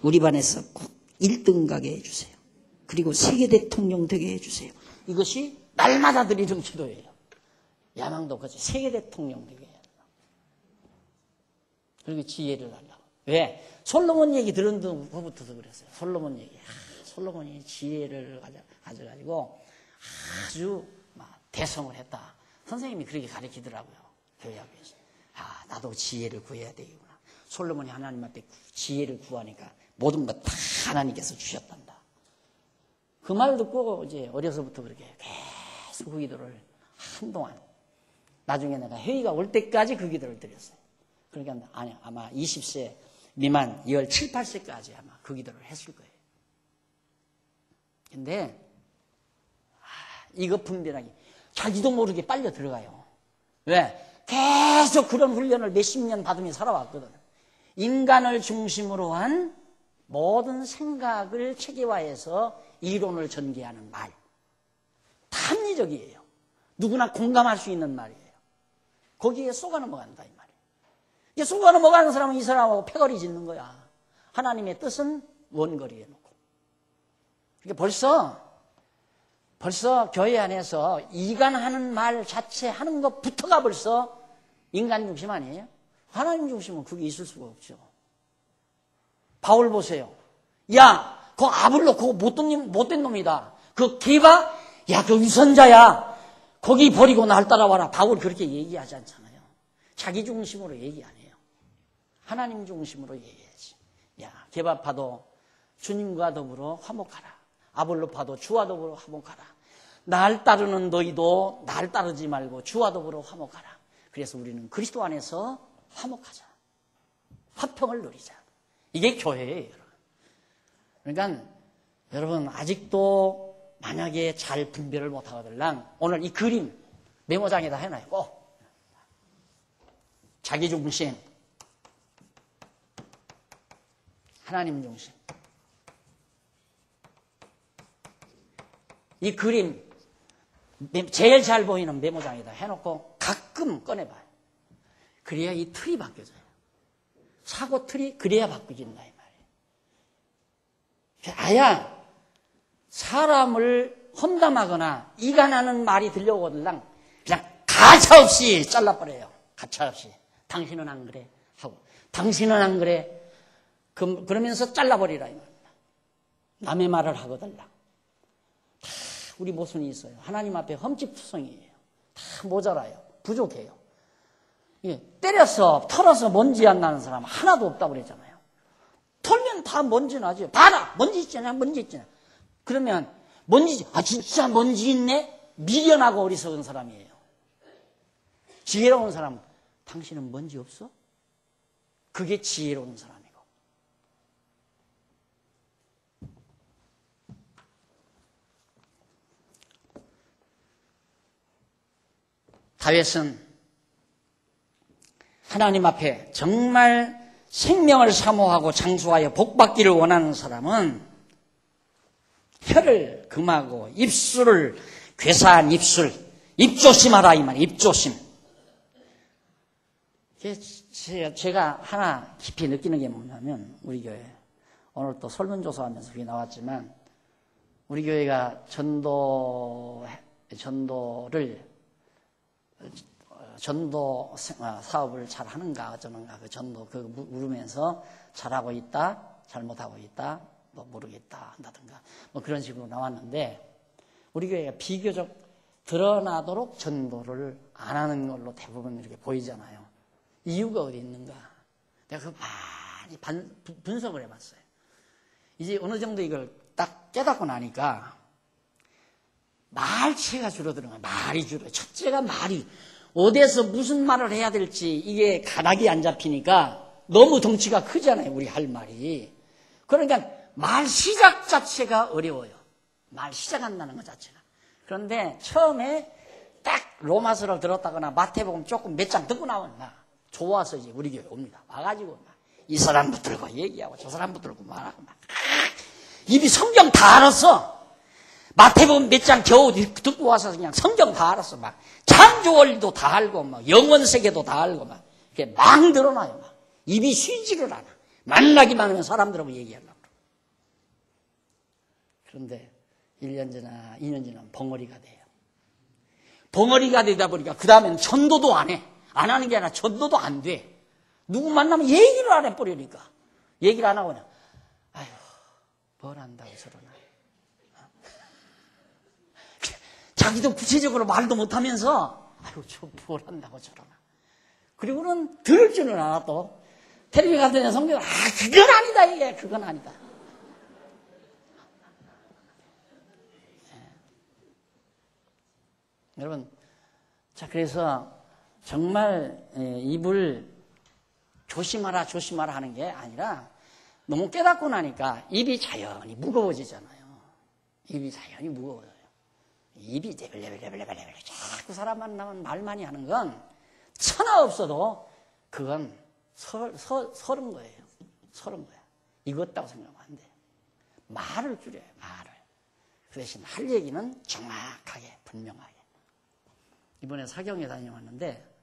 우리 반에서 꼭 1등 가게 해주세요. 그리고 세계 대통령 되게 해주세요. 이것이 날마다 드리는 기도예요. 야망도 그렇지. 세계 대통령 되게 해야 된다. 그리고 지혜를 달라고. 왜? 솔로몬 얘기 들은 후부터도 그랬어요. 솔로몬 얘기. 솔로몬이 지혜를 가져가지고 아주 대성을 했다. 선생님이 그렇게 가르치더라고요. 교회학교에서. 나도 지혜를 구해야 되겠구나. 솔로몬이 하나님 앞에 지혜를 구하니까 모든 것 다 하나님께서 주셨단다. 그 말 듣고 이제 어려서부터 그렇게 계속 그 기도를 한동안 나중에 내가 회의가 올 때까지 그 기도를 드렸어요. 그러니까 아마 20세 미만 17, 8세까지 아마 그 기도를 했을 거예요. 근데 이거 분별하기 자기도 모르게 빨려 들어가요. 왜? 계속 그런 훈련을 몇십 년 받으며 살아왔거든. 인간을 중심으로 한 모든 생각을 체계화해서 이론을 전개하는 말. 합리적이에요. 누구나 공감할 수 있는 말이에요. 거기에 속아 넘어간다 이 말이에요. 이제 속아 넘어가는 사람은 이 사람하고 패거리 짓는 거야. 하나님의 뜻은 원거리에 놓고. 그러니까 벌써 교회 안에서 이간하는 말 자체 하는 것부터가 벌써 인간 중심 아니에요? 하나님 중심은 그게 있을 수가 없죠. 바울 보세요. 야, 그 아볼로 그거 못된 놈이다. 그 게바, 야, 그 위선자야. 거기 버리고 날 따라와라. 바울 그렇게 얘기하지 않잖아요. 자기 중심으로 얘기 안 해요. 하나님 중심으로 얘기해야지. 야, 게바파도 주님과 더불어 화목하라. 아볼로파도 주와 더불어 화목하라. 날 따르는 너희도 날 따르지 말고 주와 더불어 화목하라. 그래서 우리는 그리스도 안에서 화목하자. 화평을 누리자. 이게 교회예요, 여러분. 그러니까 여러분 아직도 만약에 잘 분별을 못하거든 오늘 이 그림 메모장에다 해놔요. 꼭. 자기 중심, 하나님 중심. 이 그림 제일 잘 보이는 메모장에다 해놓고 가끔 꺼내봐요. 그래야 이 틀이 바뀌어져요. 사고 틀이 그래야 바뀌어진다 이 말이에요. 아야 사람을 험담하거나 이간하는 말이 들려오거든 그냥 가차없이 잘라버려요. 가차없이. 당신은 안 그래 하고 당신은 안 그래 그러면서 잘라버리라 이 말입니다. 남의 말을 하거든 다 우리 모순이 있어요. 하나님 앞에 흠집투성이에요. 다 모자라요. 부족해요. 예, 때려서 털어서 먼지 안 나는 사람 하나도 없다고 그랬잖아요. 털면 다 먼지 나죠. 봐라 먼지 있잖아 먼지 있잖아. 그러면 먼지 진짜 먼지 있네? 미련하고 어리석은 사람이에요. 지혜로운 사람은 당신은 먼지 없어? 그게 지혜로운 사람이고. 다윗은 하나님 앞에 정말 생명을 사모하고 장수하여 복받기를 원하는 사람은 혀를 금하고 입술을 괴사한 입술, 입조심하라 이 말, 입조심. 제가 하나 깊이 느끼는 게 뭐냐면 우리 교회 오늘 또 설문조사하면서 그게 나왔지만 우리 교회가 전도 사업을 잘 하는가 어쩌는가 그 전도 그 물으면서 잘하고 있다 잘못하고 있다 뭐 모르겠다 한다든가 뭐 그런 식으로 나왔는데 우리 교회가 비교적 드러나도록 전도를 안 하는 걸로 대부분 이렇게 보이잖아요. 이유가 어디 있는가? 내가 그거 많이 분석을 해봤어요. 이제 어느 정도 이걸 딱 깨닫고 나니까 말체가 줄어드는 거야. 말이 줄어요. 첫째가 말이 어디에서 무슨 말을 해야 될지 이게 가닥이 안 잡히니까 너무 덩치가 크잖아요. 우리 할 말이. 그러니까 말 시작 자체가 어려워요. 말 시작한다는 것 자체가. 그런데 처음에 딱 로마서를 들었다거나 마태복음 조금 몇 장 듣고 나오면 막 좋아서 이제 우리 교회 옵니다. 와가지고 막 이 사람 붙들고 얘기하고 저 사람 붙들고 말하고 막 입이 성경 다 알았어. 마태복음 몇 장 겨우 듣고 와서 그냥 성경 다 알았어. 막 창조 원리도 다 알고 막 영원 세계도 다 알고 막 이렇게 막 늘어나요. 막 입이 쉬지를 않아. 만나기만 하면 사람들하고 얘기하려고. 그런데 1년 지나 2년 지나면 벙어리가 돼요. 벙어리가 되다 보니까 그 다음에는 전도도 안 해. 안 하는 게 아니라 전도도 안 돼. 누구 만나면 얘기를 안 해버리니까. 얘기를 안 하고 그냥 아휴 뭘 한다고 저러나. 자기도 구체적으로 말도 못하면서 아유 저 뭘 한다고 저러나. 그리고는 들을 줄은 알아 또. 텔레비 같은 성경은 그건 아니다 이게 그건 아니다. 여러분 자 그래서 정말 입을 조심하라 조심하라 하는 게 아니라 너무 깨닫고 나니까 입이 자연히 무거워지잖아요. 입이 자연히 무거워져요. 입이 레벨레벨레벨레벨 자꾸 사람 만나면 말 많이 하는 건 천하 없어도 그건 서른 거예요. 서른 거야. 익었다고 생각하면 안 돼. 말을 줄여요. 말을. 그 대신 할 얘기는 정확하게 분명하게. 이번에 사경에 다녀왔는데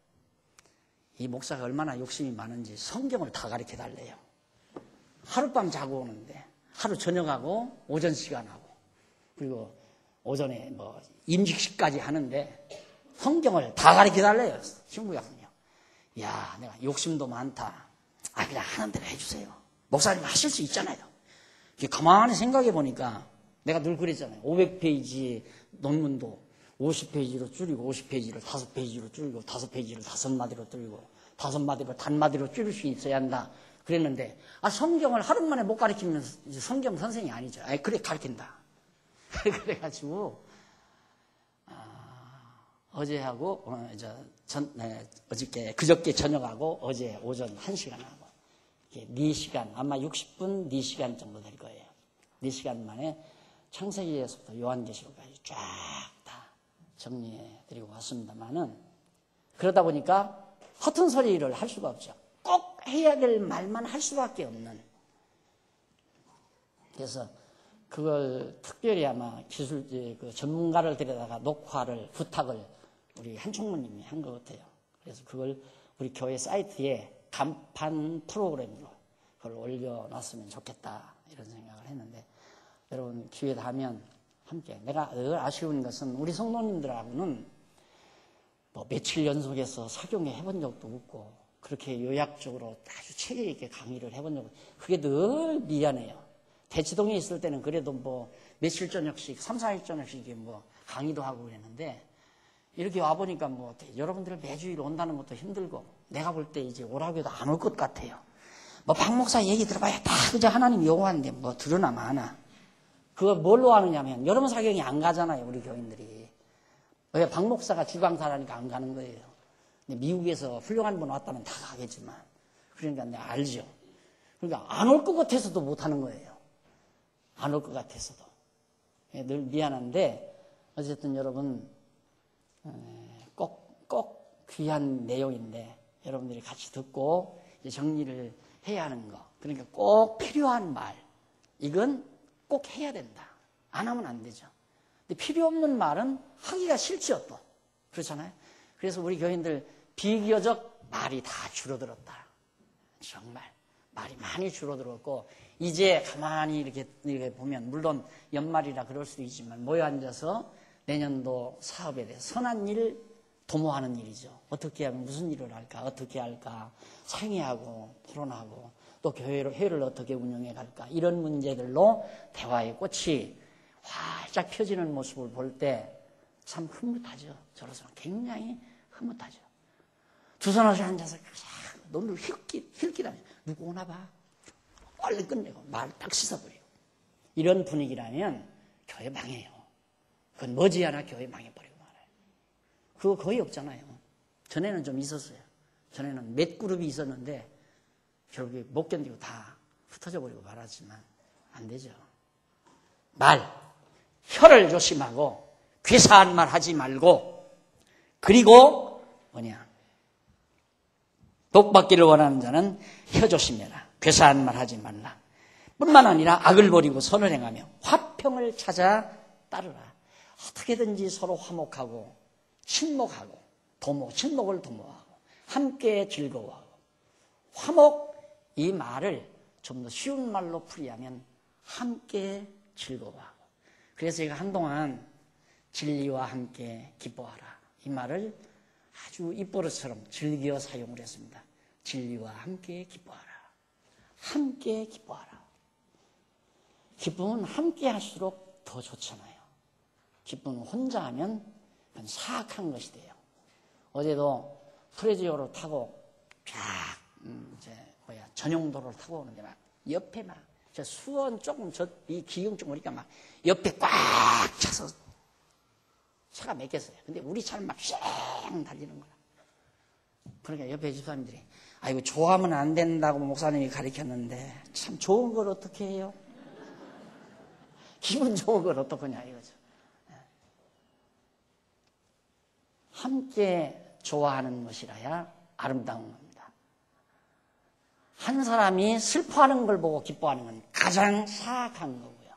이 목사가 얼마나 욕심이 많은지 성경을 다 가르쳐 달래요. 하룻밤 자고 오는데 하루 저녁하고 오전 시간하고 그리고 오전에 뭐 임직식까지 하는데 성경을 다 가르쳐 달래요. 신부장은요. 야 내가 욕심도 많다. 그냥 하는 대로 해주세요. 목사님 하실 수 있잖아요. 가만히 생각해 보니까 내가 늘 그랬잖아요. 500페이지 논문도 50페이지로 줄이고 50페이지를 5페이지로 줄이고 5페이지를 5마디로 줄이고 5마디를 단마디로 줄일 수 있어야 한다. 그랬는데 성경을 하루 만에 못 가르치면 성경 선생이 아니죠. 그래 가르친다. 그래가지고 어제하고 어저께 그저께 저녁하고 어제 오전 1시간 하고 4시간 아마 60분 4시간 정도 될 거예요. 4시간 만에 창세기에서부터 요한계시록까지 쫙 다 정리해 드리고 왔습니다만은 그러다 보니까 허튼 소리를 할 수가 없죠. 꼭 해야 될 말만 할 수밖에 없는. 그래서 그걸 특별히 아마 그 전문가를 데려다가 녹화를, 부탁을 우리 한총무님이 한 것 같아요. 그래서 그걸 우리 교회 사이트에 간판 프로그램으로 그걸 올려놨으면 좋겠다, 이런 생각을 했는데, 여러분 기회 되면 함께. 내가 늘 아쉬운 것은 우리 성도님들하고는 뭐 며칠 연속해서 사경에 해본 적도 없고, 그렇게 요약적으로 아주 체계 있게 강의를 해본 적도, 그게 늘 미안해요. 대치동에 있을 때는 그래도 뭐 며칠 저녁씩, 3, 4일 저녁씩 뭐 강의도 하고 그랬는데, 이렇게 와보니까 뭐 여러분들 매주일 온다는 것도 힘들고, 내가 볼 때 이제 오라고 해도 안 올 것 같아요. 뭐 박 목사 얘기 들어봐야 다 그저 하나님 요구하는데 뭐 들으나 마나. 그거 뭘로 하느냐면, 여러분 사경이 안 가잖아요, 우리 교인들이. 왜? 박 목사가 주강사라니까 안 가는 거예요. 근데 미국에서 훌륭한 분 왔다면 다 가겠지만, 그러니까 내가 알죠. 그러니까 안 올 것 같아서도 못 하는 거예요. 안 올 것 같아서도. 늘 미안한데, 어쨌든 여러분, 꼭 귀한 내용인데, 여러분들이 같이 듣고 이제 정리를 해야 하는 거. 그러니까 꼭 필요한 말. 이건 꼭 해야 된다. 안 하면 안 되죠. 근데 필요 없는 말은 하기가 싫죠, 또. 그렇잖아요. 그래서 우리 교인들 비교적 말이 다 줄어들었다. 정말 말이 많이 줄어들었고, 이제 가만히 이렇게 보면, 물론 연말이라 그럴 수도 있지만 모여 앉아서 내년도 사업에 대해서 선한 일 도모하는 일이죠. 어떻게 하면 무슨 일을 할까, 어떻게 할까, 상의하고 토론하고, 또 회를 어떻게 운영해 갈까, 이런 문제들로 대화의 꽃이 활짝 펴지는 모습을 볼 때 참 흐뭇하죠. 저로서는 굉장히 흐뭇하죠. 두 손을 앉아서 눈을 힐끗하면서 누구 오나 봐, 얼른 끝내고 말 딱 씻어버리고, 이런 분위기라면 교회 망해요. 그건 머지않아 교회 망해버리고 말아요. 그거 거의 없잖아요. 전에는 좀 있었어요. 전에는 몇 그룹이 있었는데 결국에 못 견디고 다 흩어져 버리고 말았지만 안 되죠. 혀를 조심하고 괴사한 말 하지 말고, 그리고 복 받기를 원하는 자는 혀 조심해라. 괴사한 말 하지 말라. 뿐만 아니라 악을 버리고 선을 행하며 화평을 찾아 따르라. 어떻게든지 서로 화목하고 친목을 도모하고 함께 즐거워하고. 화목, 이 말을 좀 더 쉬운 말로 풀이하면 함께 즐거워하고. 그래서 제가 한동안 진리와 함께 기뻐하라, 이 말을 아주 입버릇처럼 즐겨 사용을 했습니다. 진리와 함께 기뻐하라. 함께 기뻐하라. 기쁨은 함께 할수록 더 좋잖아요. 기쁨은 혼자 하면 그건 사악한 것이 돼요. 어제도 프레지오를 타고 전용도로를 타고 오는데 막 옆에 막 저 수원 조금 이 기흥 쪽 오니까 막 옆에 꽉 차서 차가 막혔어요. 근데 우리 차는 막 쌩 달리는 거야. 그러니까 옆에 집사님들이, 아이고 좋아하면 안 된다고 목사님이 가르쳤는데 참 좋은 걸 어떻게 해요? 기분 좋은 걸 어떡하냐 이거죠. 함께 좋아하는 것이라야 아름다운 겁니다. 한 사람이 슬퍼하는 걸 보고 기뻐하는 건 가장 사악한 거고요.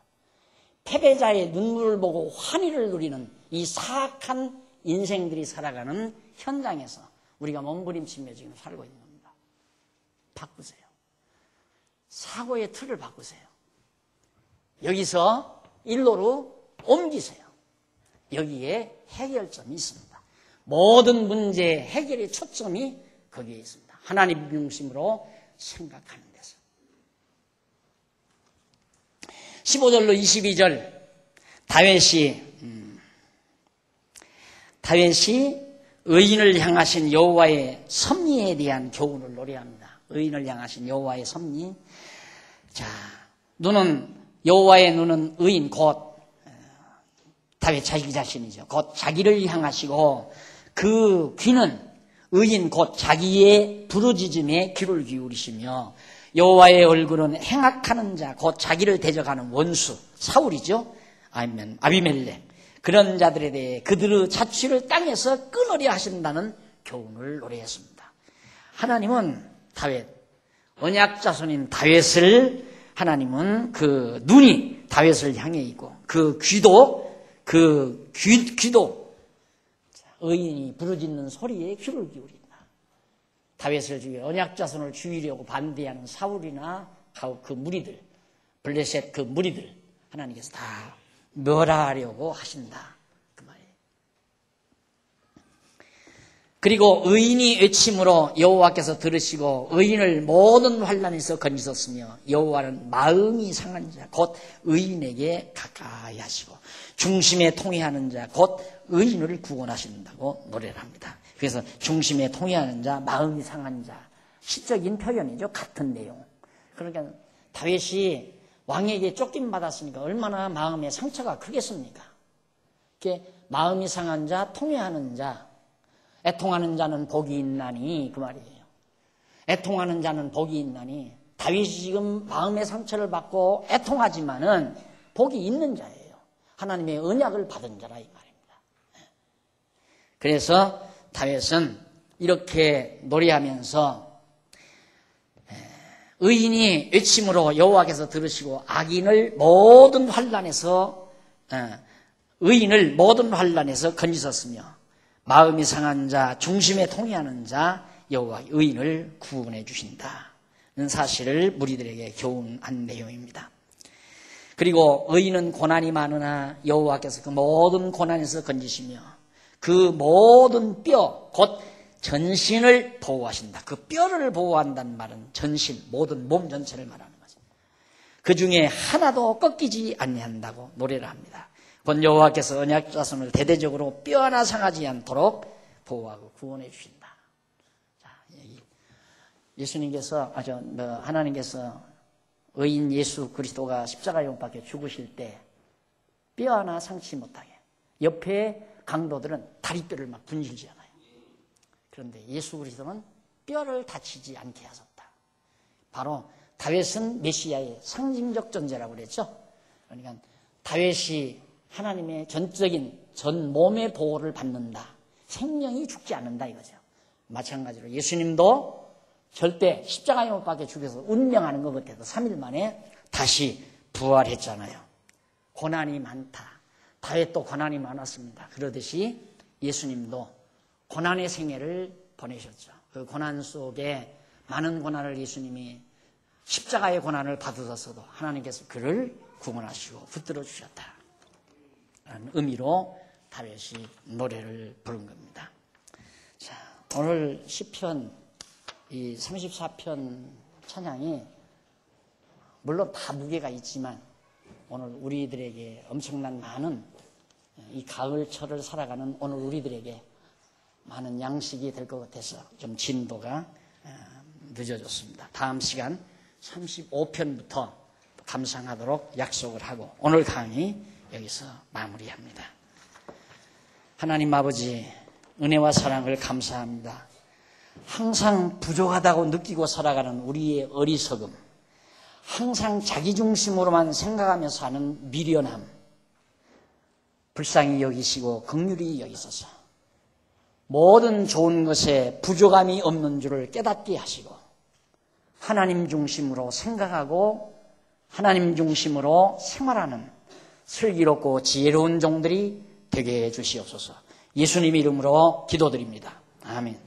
패배자의 눈물을 보고 환희를 누리는 이 사악한 인생들이 살아가는 현장에서 우리가 몸부림치며 지금 살고 있는 겁니다. 바꾸세요. 사고의 틀을 바꾸세요. 여기서 일로로 옮기세요. 여기에 해결점이 있습니다. 모든 문제의 해결의 초점이 거기에 있습니다. 하나님 중심으로 생각하는 데서. 15절로 22절, 다윗이 의인을 향하신 여호와의 섭리에 대한 교훈을 노래합니다. 의인을 향하신 여호와의 섭리. 자, 여호와의 눈은 의인, 곧 다윗 자기 자신이죠. 곧 자기를 향하시고, 그 귀는 의인 곧 자기의 부르짖음에 귀를 기울이시며, 여호와의 얼굴은 행악하는 자, 곧 자기를 대적하는 원수 사울이죠. 아니면 아비멜렉, 그런 자들에 대해 그들의 자취를 땅에서 끊으려 하신다는 교훈을 노래했습니다. 하나님은 다윗, 언약 자손인 다윗을 하나님은 그 눈이 다윗을 향해 있고 그 귀도 의인이 부르짖는 소리에 귀를 기울인다. 다윗을 죽여 언약자손을 죽이려고 반대하는 사울이나 그 무리들, 블레셋 그 무리들 하나님께서 다 멸하려고 하신다. 그 말이에요. 그리고 의인이 외침으로 여호와께서 들으시고 의인을 모든 환난에서 건지셨으며 여호와는 마음이 상한 자 곧 의인에게 가까이 하시고 중심에 통회하는 자 곧 의인을 구원하신다고 노래를 합니다. 그래서 중심에 통회하는 자, 마음이 상한 자, 시적인 표현이죠. 같은 내용. 그러니까 다윗이 왕에게 쫓김 받았으니까 얼마나 마음의 상처가 크겠습니까? 이렇게 마음이 상한 자, 통회하는 자, 애통하는 자는 복이 있나니 그 말이에요. 애통하는 자는 복이 있나니 다윗이 지금 마음의 상처를 받고 애통하지만은 복이 있는 자예요. 하나님의 언약을 받은 자라 이 말입니다. 그래서 다윗은 이렇게 노래하면서 의인이 외침으로 여호와께서 들으시고 의인을 모든 환난에서 건지셨으며 마음이 상한 자, 중심에 통회하는 자 여호와 의인을 구원해 주신다는 사실을 무리들에게 교훈한 내용입니다. 그리고 의인은 고난이 많으나 여호와께서 그 모든 고난에서 건지시며 그 모든 뼈, 곧 전신을 보호하신다. 그 뼈를 보호한다는 말은 전신, 모든 몸 전체를 말하는 거죠. 그 중에 하나도 꺾이지 아니한다고 노래를 합니다. 곧 여호와께서 언약 자손을 대대적으로 뼈 하나 상하지 않도록 보호하고 구원해 주신다. 자, 예수님께서 하나님께서 의인 예수 그리스도가 십자가에 못 박혀 죽으실 때 뼈 하나 상치 못하게 옆에 강도들은 다리뼈를 막 분질지 않아요. 그런데 예수 그리스도는 뼈를 다치지 않게 하셨다. 바로 다윗은 메시아의 상징적 존재라고 그랬죠. 그러니까 다윗이 하나님의 전적인 전 몸의 보호를 받는다. 생명이 죽지 않는다 이거죠. 마찬가지로 예수님도 절대 십자가에 못 박혀 죽여서 운명하는 것 같아도 3일 만에 다시 부활했잖아요. 고난이 많다. 다윗도 고난이 많았습니다. 그러듯이 예수님도 고난의 생애를 보내셨죠. 그 고난 속에 많은 고난을 예수님이 십자가의 고난을 받으셨어도 하나님께서 그를 구원하시고 붙들어 주셨다. 라는 의미로 다윗이 노래를 부른 겁니다. 자, 오늘 시편 이 34편 찬양이 물론 다 무게가 있지만 오늘 우리들에게 엄청난 많은 이 가을철을 살아가는 오늘 우리들에게 많은 양식이 될 것 같아서 좀 진도가 늦어졌습니다. 다음 시간 35편부터 감상하도록 약속을 하고 오늘 강의 여기서 마무리합니다. 하나님 아버지 은혜와 사랑을 감사합니다. 항상 부족하다고 느끼고 살아가는 우리의 어리석음, 항상 자기 중심으로만 생각하며 사는 미련함, 불쌍히 여기시고 긍휼히 여기소서. 모든 좋은 것에 부족함이 없는 줄을 깨닫게 하시고 하나님 중심으로 생각하고 하나님 중심으로 생활하는 슬기롭고 지혜로운 종들이 되게 해 주시옵소서. 예수님 이름으로 기도드립니다. 아멘.